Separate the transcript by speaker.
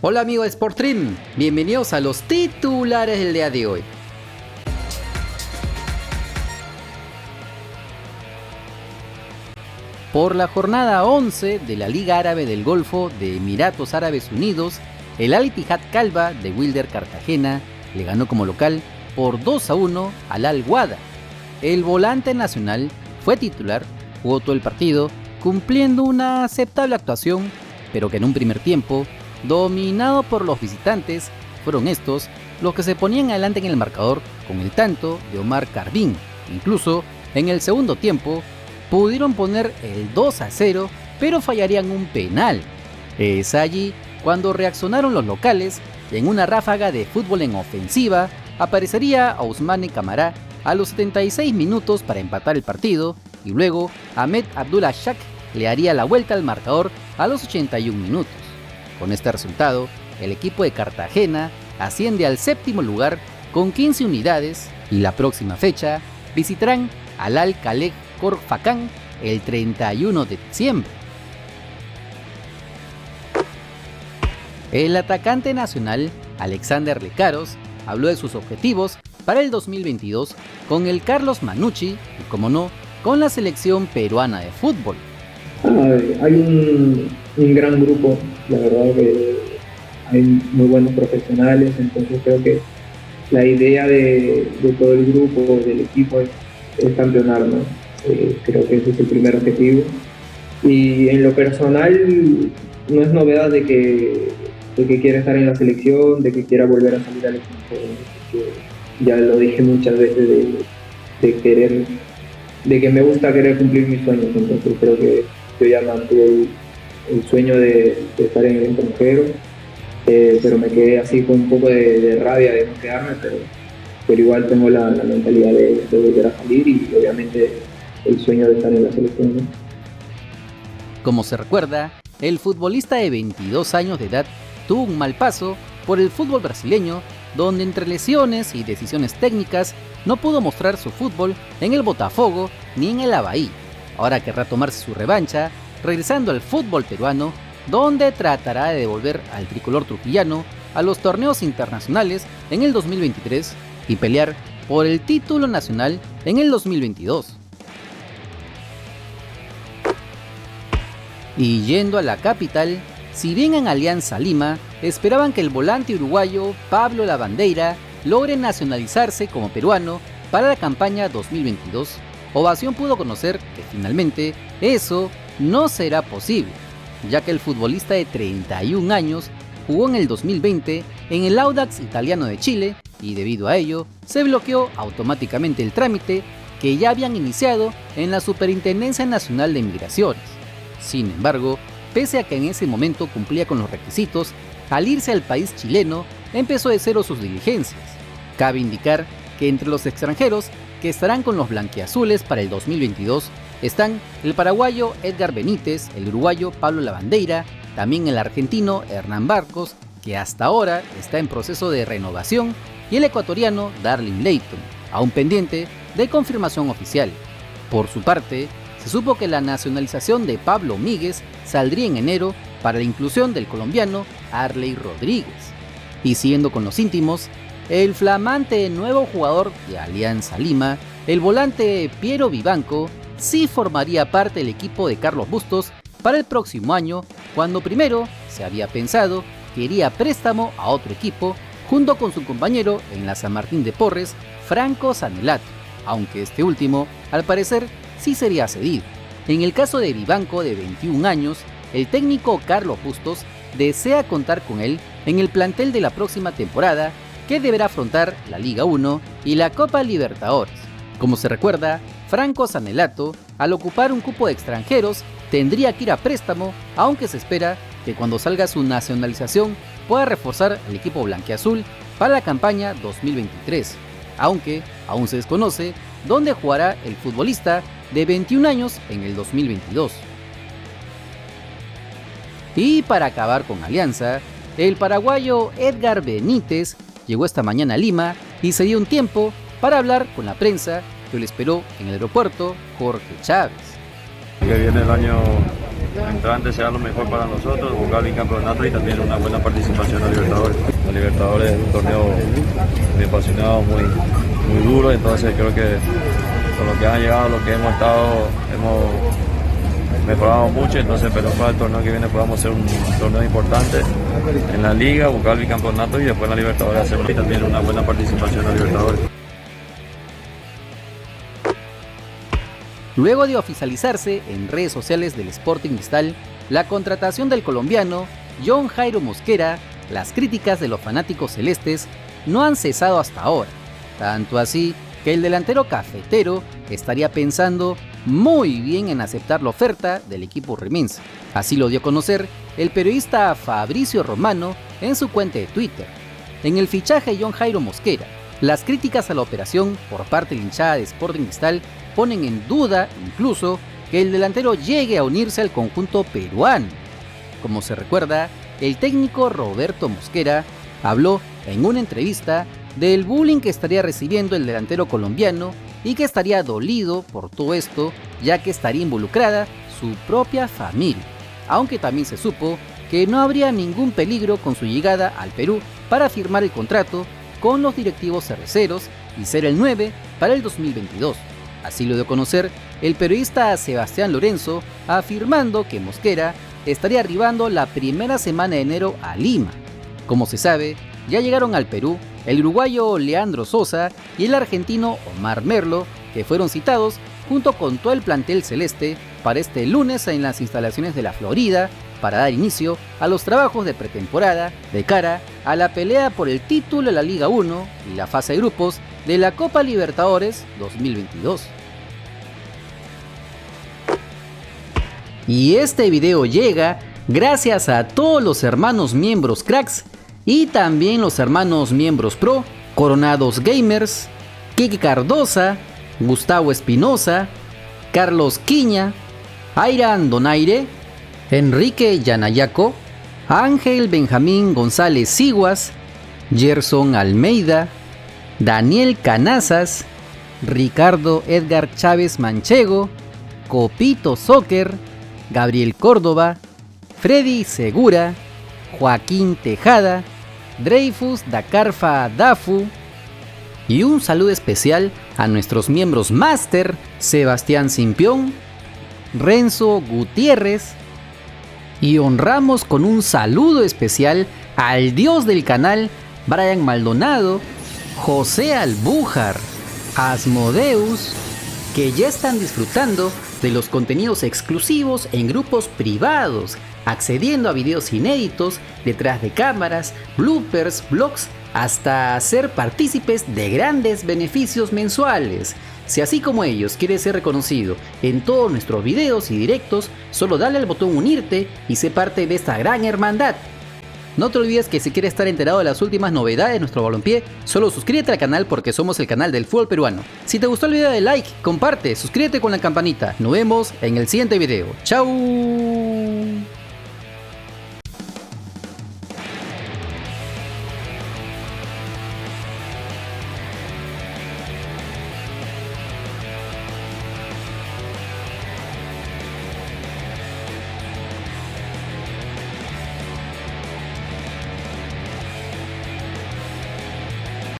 Speaker 1: Hola amigo de Sportrim, bienvenidos a los titulares del día de hoy. Por la jornada 11 de la Liga Árabe del Golfo de Emiratos Árabes Unidos, el Al-Ittihad Calva de Wilder Cartagena le ganó como local por 2-1 al Al-Wahda. El volante nacional fue titular, jugó todo el partido, cumpliendo una aceptable actuación, pero que en un primer tiempo, dominado por los visitantes, fueron estos los que se ponían adelante en el marcador con el tanto de Omar Carbín. Incluso en el segundo tiempo pudieron poner el 2-0, pero fallarían un penal. Es allí cuando reaccionaron los locales y en una ráfaga de fútbol en ofensiva aparecería Ousmane Camara a los 76 minutos para empatar el partido y luego Ahmed Abdullah Shak le haría la vuelta al marcador a los 81 minutos. Con este resultado, el equipo de Cartagena asciende al séptimo lugar con 15 unidades y la próxima fecha visitarán al Al-Khalej Khor Fakkan el 31 de diciembre. El atacante nacional Alexander Lecaros habló de sus objetivos para el 2022 con el Carlos Manucci y, como no, con la selección peruana de fútbol.
Speaker 2: Hay un gran grupo, la verdad que hay muy buenos profesionales, entonces creo que la idea de todo el grupo, del equipo es campeonar, ¿no? Creo que ese es el primer objetivo. Y en lo personal no es novedad de que quiera estar en la selección, de que quiera volver a salir al equipo. Ya lo dije muchas veces de que me gusta querer cumplir mis sueños, entonces creo que yo ya mantuve el sueño de estar en el extranjero, pero me quedé así con un poco de rabia de no quedarme, pero igual tengo la mentalidad de volver a salir y obviamente el sueño de estar en la selección, ¿no?
Speaker 1: Como se recuerda, el futbolista de 22 años de edad tuvo un mal paso por el fútbol brasileño, donde entre lesiones y decisiones técnicas no pudo mostrar su fútbol en el Botafogo ni en el Avaí. Ahora querrá tomarse su revancha, regresando al fútbol peruano, donde tratará de devolver al tricolor trujillano a los torneos internacionales en el 2023 y pelear por el título nacional en el 2022. Y yendo a la capital, si bien en Alianza Lima esperaban que el volante uruguayo Pablo Lavandeira logre nacionalizarse como peruano para la campaña 2022, Ovación pudo conocer que finalmente eso no será posible, ya que el futbolista de 31 años jugó en el 2020 en el Audax Italiano de Chile y debido a ello se bloqueó automáticamente el trámite que ya habían iniciado en la Superintendencia Nacional de Migraciones. Sin embargo, pese a que en ese momento cumplía con los requisitos, al irse al país chileno empezó de cero sus diligencias. Cabe indicar que entre los extranjeros que estarán con los blanquiazules para el 2022 están el paraguayo Edgar Benítez, el uruguayo Pablo Lavandeira, también el argentino Hernán Barcos, que hasta ahora está en proceso de renovación, y el ecuatoriano Darling Layton, aún pendiente de confirmación oficial. Por su parte, se supo que la nacionalización de Pablo Míguez saldría en enero para la inclusión del colombiano Arley Rodríguez. Y siguiendo con los íntimos, el flamante nuevo jugador de Alianza Lima, el volante Piero Vivanco, sí formaría parte del equipo de Carlos Bustos para el próximo año, cuando primero se había pensado que iría a préstamo a otro equipo junto con su compañero en la San Martín de Porres, Franco Sanelato, aunque este último, al parecer, sí sería cedido. En el caso de Vivanco, de 21 años, el técnico Carlos Bustos desea contar con él en el plantel de la próxima temporada, que deberá afrontar la Liga 1 y la Copa Libertadores. Como se recuerda, Franco Sanelato, al ocupar un cupo de extranjeros, tendría que ir a préstamo, aunque se espera que cuando salga su nacionalización pueda reforzar el equipo blanquiazul para la campaña 2023, aunque aún se desconoce dónde jugará el futbolista de 21 años en el 2022. Y para acabar con Alianza, el paraguayo Edgar Benítez llegó esta mañana a Lima y se dio un tiempo para hablar con la prensa que lo esperó en el aeropuerto Jorge Chávez.
Speaker 3: Que viene el año entrante sea lo mejor para nosotros, buscar el bicampeonato y también una buena participación en la Libertadores. La Libertadores es un torneo muy apasionado, muy duro, entonces creo que con lo que han llegado, lo que hemos estado, hemos mejorado mucho, entonces pero para el torneo que viene podamos hacer un torneo importante en la liga, buscar el bicampeonato y después en la Libertadores hacer también una buena participación en la Libertadores.
Speaker 1: Luego de oficializarse en redes sociales del Sporting Cristal la contratación del colombiano John Jairo Mosquera, las críticas de los fanáticos celestes no han cesado hasta ahora, tanto así que el delantero cafetero estaría pensando muy bien en aceptar la oferta del equipo remense. Así lo dio a conocer el periodista Fabricio Romano en su cuenta de Twitter. En el fichaje John Jairo Mosquera, las críticas a la operación por parte de la hinchada de Sporting Cristal ponen en duda incluso que el delantero llegue a unirse al conjunto peruano. Como se recuerda, el técnico Roberto Mosquera habló en una entrevista del bullying que estaría recibiendo el delantero colombiano y que estaría dolido por todo esto, ya que estaría involucrada su propia familia, aunque también se supo que no habría ningún peligro con su llegada al Perú para firmar el contrato con los directivos cerveceros y ser el 9 para el 2022. Así lo dio a conocer el periodista Sebastián Lorenzo, afirmando que Mosquera estaría arribando la primera semana de enero a Lima. Como se sabe, ya llegaron al Perú el uruguayo Leandro Sosa y el argentino Omar Merlo, que fueron citados junto con todo el plantel celeste para este lunes en las instalaciones de la Florida para dar inicio a los trabajos de pretemporada de cara a la pelea por el título de la Liga 1 y la fase de grupos de la Copa Libertadores 2022. Y este video llega gracias a todos los hermanos miembros cracks y también los hermanos miembros pro, Coronados Gamers, Kike Cardosa, Gustavo Espinosa, Carlos Quiña, Airan Donaire, Enrique Yanayaco, Ángel Benjamín González Siguas, Gerson Almeida, Daniel Canazas, Ricardo Edgar Chávez Manchego, Copito Soccer, Gabriel Córdoba, Freddy Segura, Joaquín Tejada, Dreyfus Dacarfa Dafu, y un saludo especial a nuestros miembros Máster, Sebastián Simpión, Renzo Gutiérrez, y honramos con un saludo especial al dios del canal, Brian Maldonado, José Albújar, Asmodeus, que ya están disfrutando de los contenidos exclusivos en grupos privados, accediendo a videos inéditos, detrás de cámaras, bloopers, vlogs, hasta ser partícipes de grandes beneficios mensuales. Si así como ellos quieres ser reconocido en todos nuestros videos y directos, solo dale al botón unirte y sé parte de esta gran hermandad. No te olvides que si quieres estar enterado de las últimas novedades de nuestro balompié, solo suscríbete al canal porque somos el canal del fútbol peruano. Si te gustó el video, dale like, comparte, suscríbete con la campanita. Nos vemos en el siguiente video. ¡Chao!